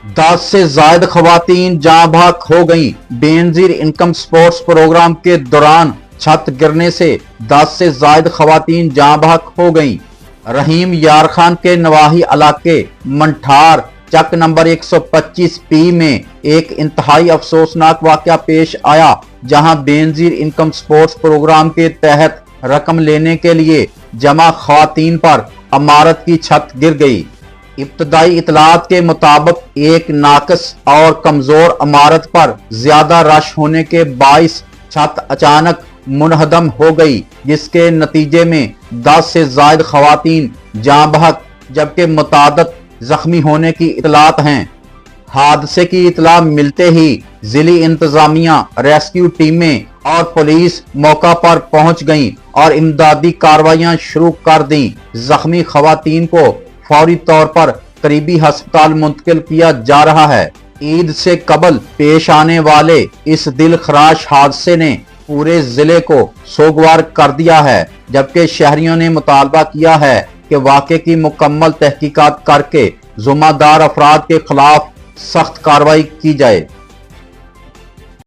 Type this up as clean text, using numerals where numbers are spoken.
10 से ज्यादा खवातीन जहां बहक हो गईं। बेनजीर इनकम स्पोर्ट्स प्रोग्राम के दौरान छत गिरने से 10 से ज्यादा खवातीन जहां बहक हो गईं। रहीम यार खान के नवाही इलाके मंठार चक नंबर 125 पी में एक इंतहाई अफसोसनाक वाकया पेश आया, जहां बेनजीर इनकम स्पोर्ट्स प्रोग्राम के तहत रकम लेने के लिए जमा खवातीन पर इमारत की छत गिर गई। इब्तदाई इतलात के मुताबिक एक नाकस और कमजोर इमारत पर ज्यादा रश होने के बाइस छत अचानक मुनहदम हो गई, जिसके नतीजे में 10 से ज्यादा खवातीन जाँ बहक जबकि मुतादद जख्मी होने की इतलात हैं। हादसे की इतला मिलते ही जिली इंतजामिया, रेस्क्यू टीमें और पुलिस मौका पर पहुंच गईं और इमदादी कार्रवाइयां शुरू कर दी। जख्मी खवातीन को फौरी तौर पर करीबी अस्पताल मुंतकिल किया जा रहा है। ईद से कबल पेश आने वाले इस दिल खराश हादसे ने पूरे जिले को सोगवार कर दिया है, जबकि शहरियों ने मुतालबा किया है कि वाक़े की मुकम्मल तहकीकात करके ज़िम्मेदार अफराद के खिलाफ सख्त कार्रवाई की जाए।